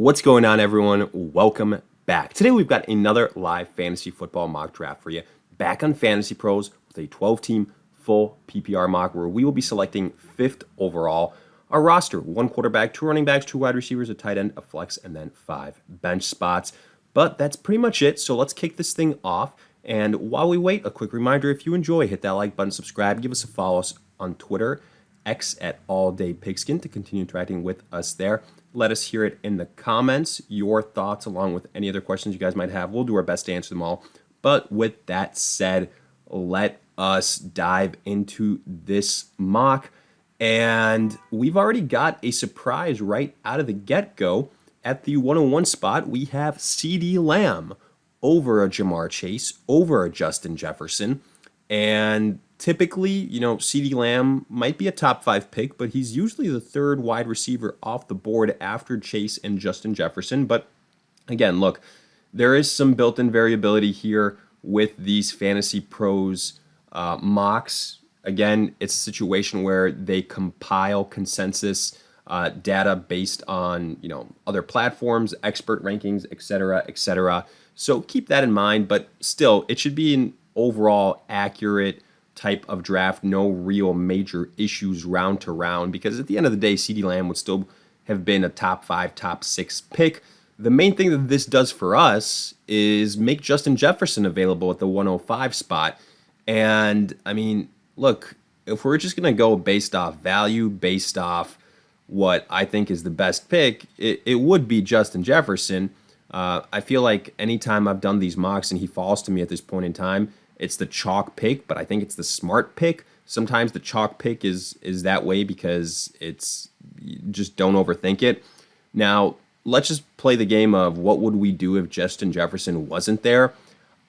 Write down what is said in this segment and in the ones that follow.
What's going on, everyone? Welcome back. Today we've got another live fantasy football mock draft for you. Back on FantasyPros with a 12-team full PPR mock where we will be selecting 5th overall. Our roster, 1 quarterback, 2 running backs, 2 wide receivers, a tight end, a flex, and then 5 bench spots. But that's pretty much it, so let's kick this thing off. And while we wait, a quick reminder, if you enjoy, hit that like button, subscribe, give us a follow on Twitter, X at AllDayPigskin to continue interacting with us there. Let us hear it in the comments, your thoughts along with any other questions you guys might have. We'll do our best to answer them all. But with that said, let us dive into this mock. And we've already got a surprise right out of the get-go. At the 101 spot, we have CeeDee Lamb over a Jamar Chase, over a Justin Jefferson. And typically, CeeDee Lamb might be a top 5 pick, but he's usually the 3rd wide receiver off the board after Chase and Justin Jefferson. But again, look, there is some built-in variability here with these FantasyPros mocks. Again, it's a situation where they compile consensus data based on, other platforms, expert rankings, etc., etc. So keep that in mind, but still, it should be an overall accurate type of draft, no real major issues round to round, because at the end of the day, CeeDee Lamb would still have been a top 5, top 6 pick. The main thing that this does for us is make Justin Jefferson available at the 105 spot. And I mean, look, if we're just going to go based off value, based off what I think is the best pick, it would be Justin Jefferson. I feel like anytime I've done these mocks and he falls to me at this point in time, it's the chalk pick, but I think it's the smart pick. Sometimes the chalk pick is that way because it's just don't overthink it. Now, let's just play the game of what would we do if Justin Jefferson wasn't there.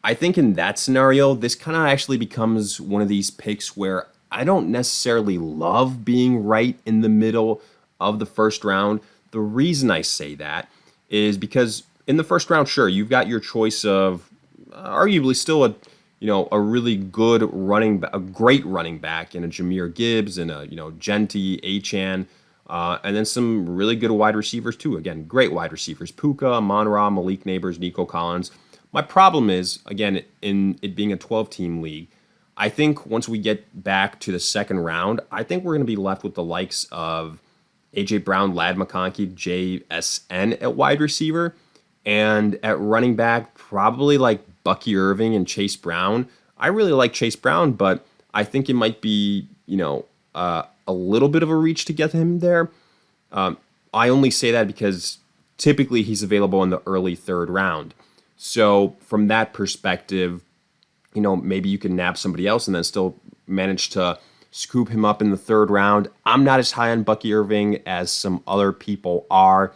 I think in that scenario, this kind of actually becomes one of these picks where I don't necessarily love being right in the middle of the first round. The reason I say that is because in the first round, sure, you've got your choice of arguably still a really good a great running back in a Jahmyr Gibbs and a Genti, Achane, and then some really good wide receivers too. Again, great wide receivers: Puka, Amon-Ra, Malik Neighbors, Nico Collins. My problem is, again, in it being a 12-team league, I think once we get back to the second round, I think we're going to be left with the likes of A.J. Brown, Ladd McConkey, JSN at wide receiver, and at running back, probably like Bucky Irving and Chase Brown. I really like Chase Brown, but I think it might be, a little bit of a reach to get him there. I only say that because typically he's available in the early 3rd round. So from that perspective, maybe you can nab somebody else and then still manage to scoop him up in the 3rd round. I'm not as high on Bucky Irving as some other people are.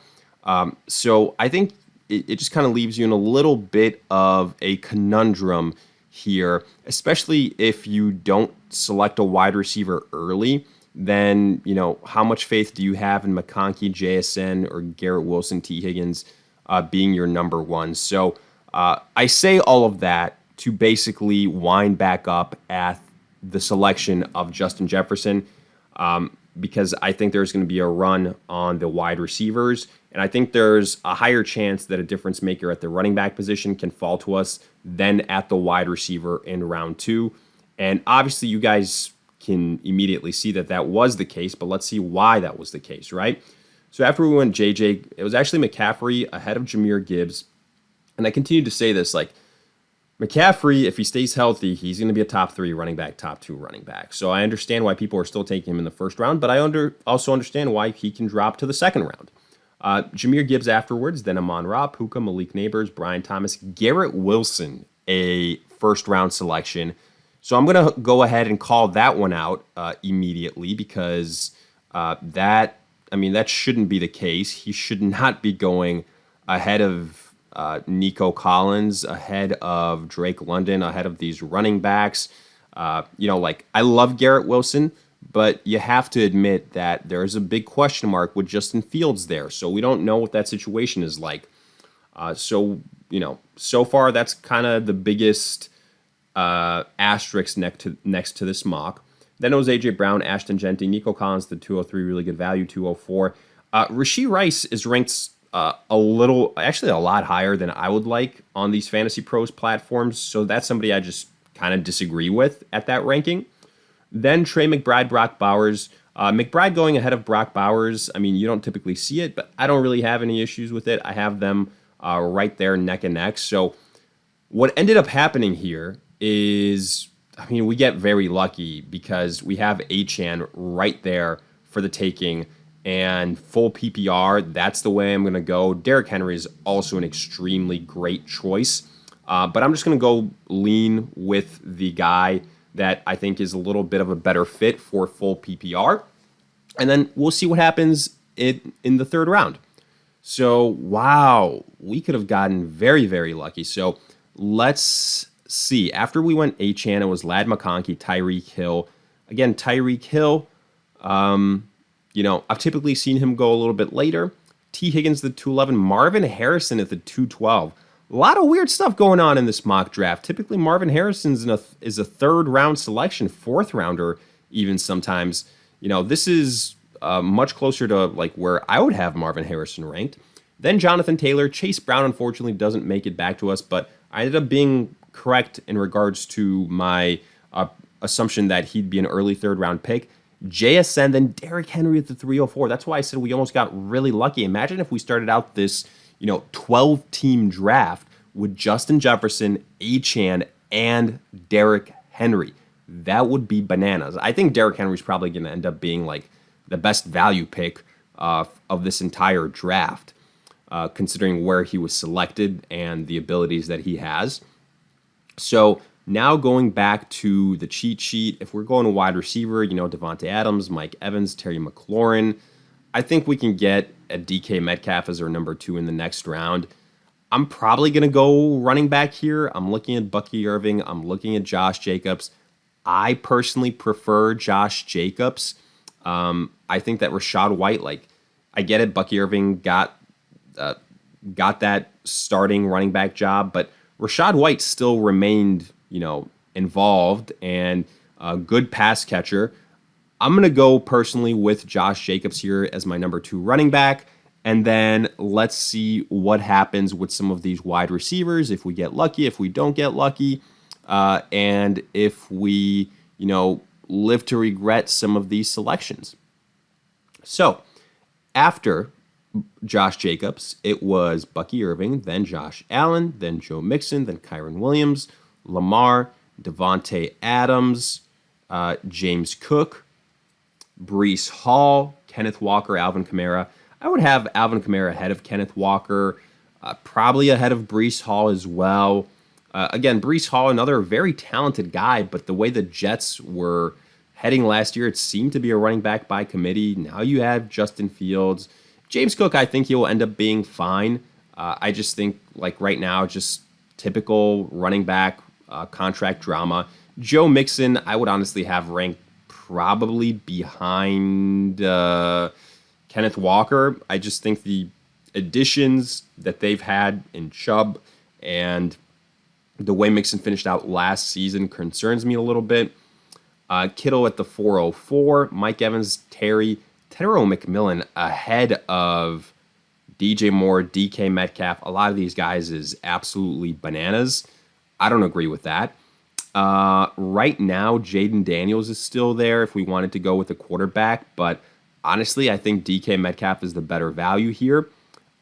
So I think it just kind of leaves you in a little bit of a conundrum here, especially if you don't select a wide receiver early. Then, how much faith do you have in McConkey, JSN, or Garrett Wilson, T. Higgins being your number 1? So I say all of that to basically wind back up at the selection of Justin Jefferson because I think there's going to be a run on the wide receivers. And I think there's a higher chance that a difference maker at the running back position can fall to us than at the wide receiver in round 2. And obviously you guys can immediately see that that was the case, but let's see why that was the case, right? So after we went JJ, it was actually McCaffrey ahead of Jahmyr Gibbs. And I continue to say this, like, McCaffrey, if he stays healthy, he's going to be a top 3 running back, top 2 running back. So I understand why people are still taking him in the first round, but I also understand why he can drop to the second round. Jahmyr Gibbs afterwards, then Amon-Ra, Puka, Malik Neighbors, Brian Thomas, Garrett Wilson, a first-round selection. So I'm going to go ahead and call that one out immediately because that shouldn't be the case. He should not be going ahead of Nico Collins, ahead of Drake London, ahead of these running backs. I love Garrett Wilson, but you have to admit that there is a big question mark with Justin Fields there. So we don't know what that situation is like. So far that's kind of the biggest asterisk next to this mock. Then it was A.J. Brown, Ashton Genti, Nico Collins, the 203, really good value, 204. Rashee Rice is ranked actually a lot higher than I would like on these Fantasy Pros platforms. So that's somebody I just kind of disagree with at that ranking. Then Trey McBride, Brock Bowers. McBride going ahead of Brock Bowers. I mean, you don't typically see it, but I don't really have any issues with it. I have them right there neck and neck. So what ended up happening here is, I mean, we get very lucky because we have Achane right there for the taking and full PPR. That's the way I'm going to go. Derrick Henry is also an extremely great choice, but I'm just going to go lean with the guy that I think is a little bit of a better fit for full PPR. And then we'll see what happens in the third round. So, wow, we could have gotten very, very lucky. So let's see. After we went Achane, it was Ladd McConkey, Tyreek Hill. Again, Tyreek Hill, I've typically seen him go a little bit later. T. Higgins, the 211. Marvin Harrison at the 212. A lot of weird stuff going on in this mock draft. Typically, Marvin Harrison is a third round selection, fourth rounder, even sometimes. This is much closer to like where I would have Marvin Harrison ranked. Then Jonathan Taylor. Chase Brown, unfortunately, doesn't make it back to us, but I ended up being correct in regards to my assumption that he'd be an early third round pick. JSN, then Derrick Henry at the 304. That's why I said we almost got really lucky. Imagine if we started out this 12-team draft with Justin Jefferson, Achane, and Derrick Henry. That would be bananas. I think Derrick Henry's probably going to end up being like the best value pick of this entire draft, considering where he was selected and the abilities that he has. So now going back to the cheat sheet, if we're going to wide receiver, Devontae Adams, Mike Evans, Terry McLaurin, I think we can get a DK Metcalf as our number 2 in the next round. I'm probably going to go running back here. I'm looking at Bucky Irving. I'm looking at Josh Jacobs. I personally prefer Josh Jacobs. I think that Rachaad White, I get it. Bucky Irving got that starting running back job, but Rachaad White still remained, involved and a good pass catcher. I'm going to go personally with Josh Jacobs here as my number 2 running back. And then let's see what happens with some of these wide receivers. If we get lucky, if we don't get lucky, and if we, live to regret some of these selections. So after Josh Jacobs, it was Bucky Irving, then Josh Allen, then Joe Mixon, then Kyron Williams, Lamar, Devontae Adams, James Cook, Breece Hall, Kenneth Walker, Alvin Kamara. I would have Alvin Kamara ahead of Kenneth Walker, probably ahead of Breece Hall as well. Again, Breece Hall, another very talented guy, but the way the Jets were heading last year, it seemed to be a running back by committee. Now you have Justin Fields. James Cook, I think he'll end up being fine. I just think, right now, just typical running back contract drama. Joe Mixon, I would honestly have ranked probably behind Kenneth Walker. I just think the additions that they've had in Chubb and the way Mixon finished out last season concerns me a little bit. Kittle at the 404, Mike Evans, Terry McMillan ahead of DJ Moore, DK Metcalf. A lot of these guys is absolutely bananas. I don't agree with that. Right now, Jaden Daniels is still there if we wanted to go with a quarterback, but honestly, I think DK Metcalf is the better value here.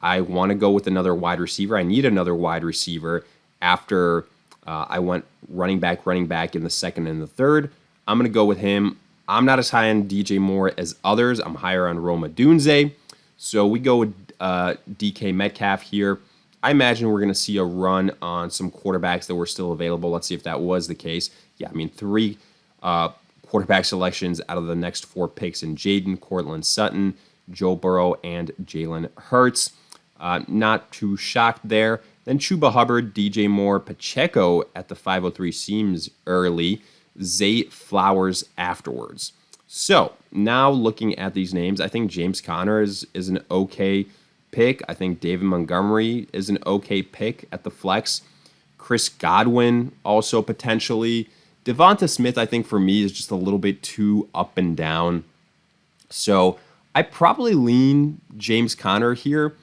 I want to go with another wide receiver. I need another wide receiver after I went running back in the second and the third. I'm going to go with him. I'm not as high on DJ Moore as others. I'm higher on Roma Dunze. So we go with DK Metcalf here. I imagine we're going to see a run on some quarterbacks that were still available. Let's see if that was the case. Yeah, 3 quarterback selections out of the next 4 picks in Jaden, Cortland Sutton, Joe Burrow, and Jalen Hurts. Not too shocked there. Then Chuba Hubbard, DJ Moore, Pacheco at the 503 seems early. Zay Flowers afterwards. So now looking at these names, I think James Conner is an okay pick. I think David Montgomery is an okay pick at the flex. Chris Godwin also potentially. Devonta Smith, I think for me, is just a little bit too up and down. So I probably lean James Conner here.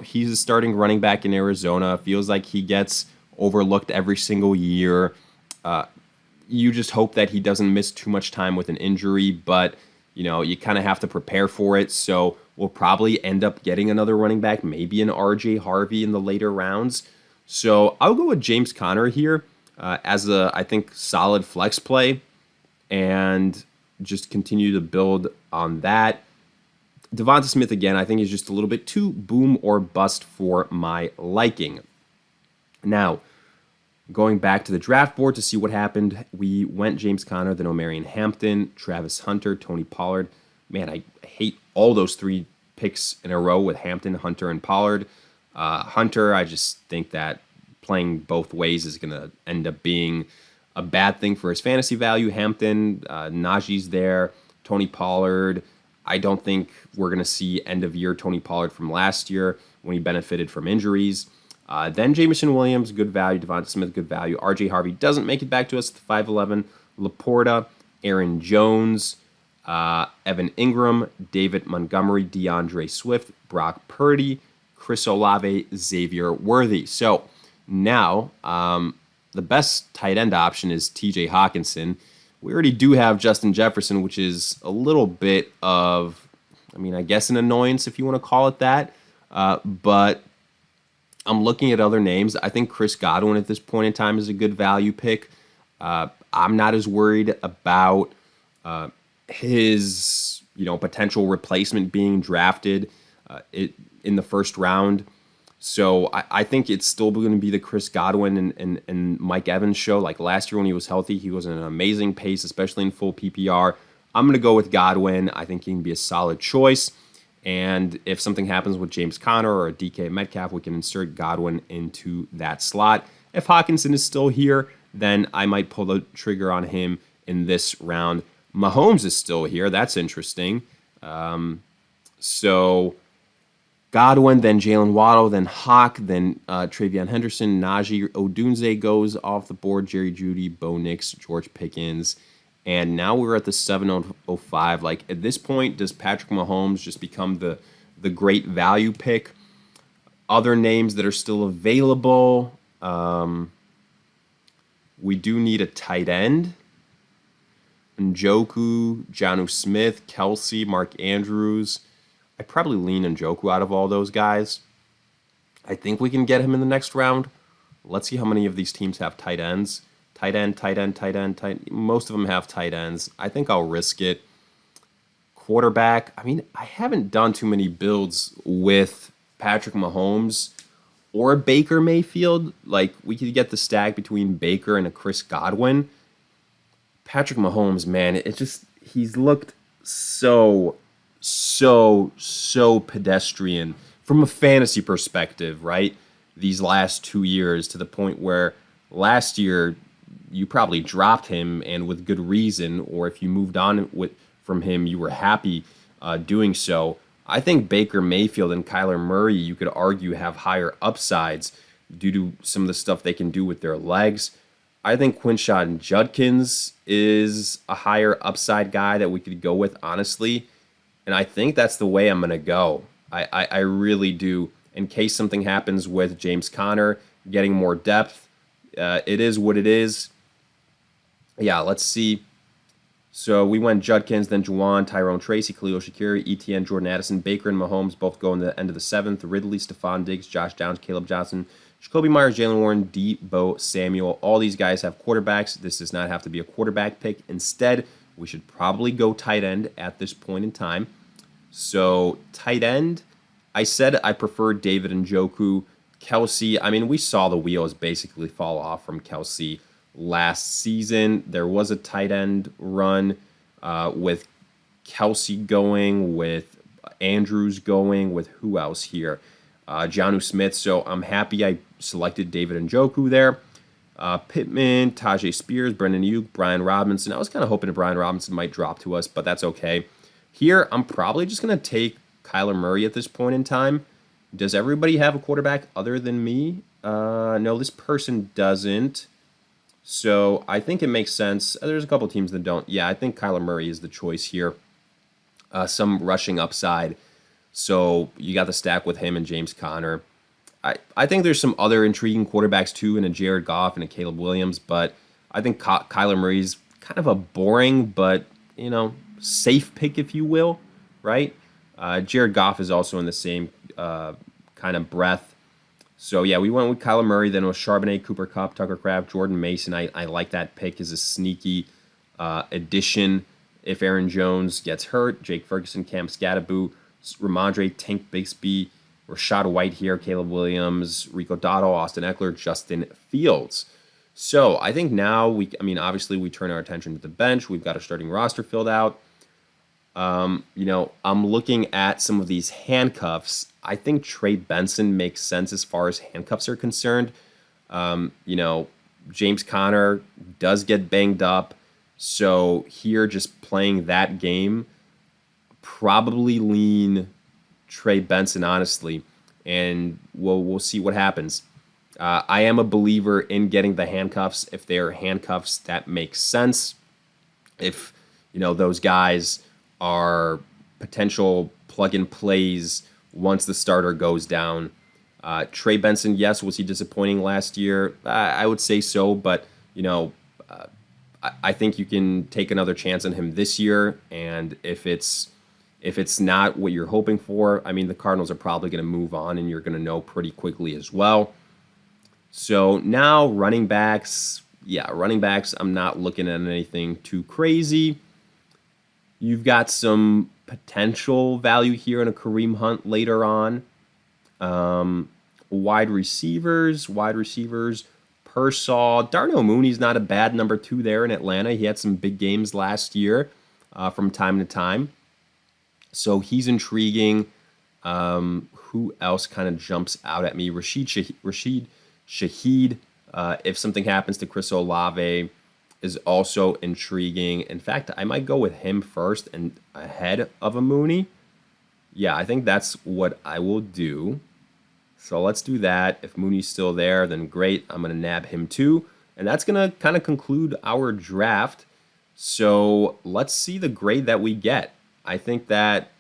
He's a starting running back in Arizona. Feels like he gets overlooked every single year. You just hope that he doesn't miss too much time with an injury, but you kind of have to prepare for it. So we'll probably end up getting another running back, maybe an RJ Harvey in the later rounds. So I'll go with James Conner here as a, I think, solid flex play and just continue to build on that. Devonta Smith, again, I think is just a little bit too boom or bust for my liking. Now, going back to the draft board to see what happened, we went James Conner, then Omarion Hampton, Travis Hunter, Tony Pollard. Man, I hate all those three picks in a row with Hampton, Hunter, and Pollard. Hunter, I just think that playing both ways is going to end up being a bad thing for his fantasy value. Hampton, Najee's there. Tony Pollard, I don't think we're going to see end-of-year Tony Pollard from last year when he benefited from injuries. Then Jameson Williams, good value. Devonta Smith, good value. RJ Harvey doesn't make it back to us at 5'11". Laporta, Aaron Jones, Evan Ingram, David Montgomery, DeAndre Swift, Brock Purdy, Chris Olave, Xavier Worthy. So now the best tight end option is TJ Hawkinson. We already do have Justin Jefferson, which is a little bit of, I guess an annoyance if you want to call it that. But I'm looking at other names. I think Chris Godwin at this point in time is a good value pick. I'm not as worried about his potential replacement being drafted in the first round. So I think it's still going to be the Chris Godwin and Mike Evans show. Like last year when he was healthy, he was in an amazing pace, especially in full PPR. I'm going to go with Godwin. I think he can be a solid choice. And if something happens with James Conner or a DK Metcalf, we can insert Godwin into that slot. If Hawkinson is still here, then I might pull the trigger on him in this round. Mahomes is still here. That's interesting. So Godwin, then Jalen Waddle, then Hawk, then Travion Henderson, Najee Odunze goes off the board, Jerry Jeudy, Bo Nix, George Pickens. And now we're at the 705. Like at this point, does Patrick Mahomes just become the great value pick? Other names that are still available. We do need a tight end. Njoku, Jonnu Smith, Kelsey, Mark Andrews. I probably lean Njoku out of all those guys. I think we can get him in the next round. Let's see how many of these teams have tight ends. Tight end. Most of them have tight ends. I think I'll risk it. Quarterback. I haven't done too many builds with Patrick Mahomes or Baker Mayfield. Like, we could get the stack between Baker and a Chris Godwin. Patrick Mahomes, man, he's looked so pedestrian from a fantasy perspective, right? These last 2 years, to the point where last year you probably dropped him, and with good reason, or if you moved on from him, you were happy doing so. I think Baker Mayfield and Kyler Murray, you could argue, have higher upsides due to some of the stuff they can do with their legs. I think Quinshon Judkins is a higher upside guy that we could go with, honestly. And I think that's the way I'm going to go. I really do. In case something happens with James Conner getting more depth, it is what it is. Yeah, let's see. So we went Judkins, then Juwan, Tyrone Tracy, Khalil Shakir, ETN, Jordan Addison, Baker, and Mahomes both go in the end of the 7th. Ridley, Stephon Diggs, Josh Downs, Caleb Johnson, Jacoby Myers, Jalen Warren, Debo Samuel. All these guys have quarterbacks. This does not have to be a quarterback pick. Instead, we should probably go tight end at this point in time. So tight end, I said I prefer David Njoku. Kelsey, we saw the wheels basically fall off from Kelsey last season. There was a tight end run with Kelsey going, with Andrews going, with who else here? Jonnu Smith. So I'm happy I selected David Njoku there. Pittman, Tajay Spears, Brendan Ayuk, Brian Robinson. I was kind of hoping Brian Robinson might drop to us, but that's okay. Here, I'm probably just going to take Kyler Murray at this point in time. Does everybody have a quarterback other than me? No, this person doesn't. So I think it makes sense. There's a couple teams that don't. Yeah, I think Kyler Murray is the choice here. Some rushing upside. So you got the stack with him and James Conner. I think there's some other intriguing quarterbacks too, in a Jared Goff and a Caleb Williams, but I think Kyler Murray's kind of a boring but, safe pick, if you will, right? Jared Goff is also in the same kind of breath. So, yeah, we went with Kyler Murray, then it was Charbonnet, Cooper Kupp, Tucker Kraft, Jordan Mason. I like that pick as a sneaky addition if Aaron Jones gets hurt. Jake Ferguson, Cam Scatterboot, Ramondre, Tank Bixby, Rashad White here, Caleb Williams, Rico Dotto, Austin Eckler, Justin Fields. So I think now obviously we turn our attention to the bench. We've got a starting roster filled out. I'm looking at some of these handcuffs. I think Trey Benson makes sense as far as handcuffs are concerned. James Conner does get banged up. So here, just playing that game, probably lean Trey Benson, honestly, and we'll see what happens. I am a believer in getting the handcuffs if they are handcuffs that make sense. If those guys are potential plug-and plays once the starter goes down. Trey Benson, yes, was he disappointing last year? I would say so, but I think you can take another chance on him this year, and if it's not what you're hoping for, the Cardinals are probably going to move on, and you're going to know pretty quickly as well. So now running backs, I'm not looking at anything too crazy. You've got some potential value here in a Kareem Hunt later on. Wide receivers, Pearsall. Darnell Mooney's not a bad number 2 there in Atlanta. He had some big games last year from time to time. So he's intriguing. Who else kind of jumps out at me? Rashid Shaheed. If something happens to Chris Olave, is also intriguing. In fact, I might go with him first and ahead of a Mooney. Yeah, I think that's what I will do. So let's do that. If Mooney's still there, then great. I'm going to nab him too. And that's going to kind of conclude our draft. So let's see the grade that we get. I think that,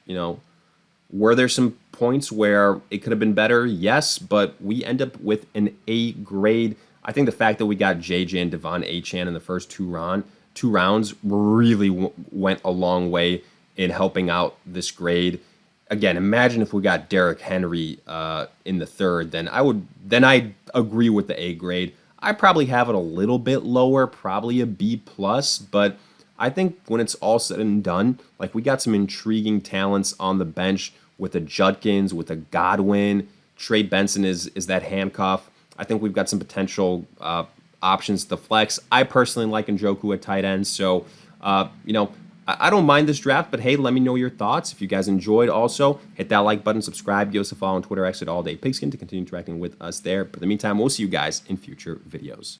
were there some points where it could have been better? Yes, but we end up with an A grade. I think the fact that we got JJ and Devon Achane in the first two rounds really went a long way in helping out this grade. Again, imagine if we got Derrick Henry in the third, then I'd agree with the A grade. I probably have it a little bit lower, probably a B plus, but I think when it's all said and done, we got some intriguing talents on the bench with a Judkins, with a Godwin. Trey Benson is that handcuff. I think we've got some potential options to flex. I personally like Njoku at tight end, so I don't mind this draft, but hey, let me know your thoughts. If you guys enjoyed, also hit that like button, subscribe, give us a follow on Twitter, @AllDayPigskin to continue interacting with us there. But in the meantime, we'll see you guys in future videos.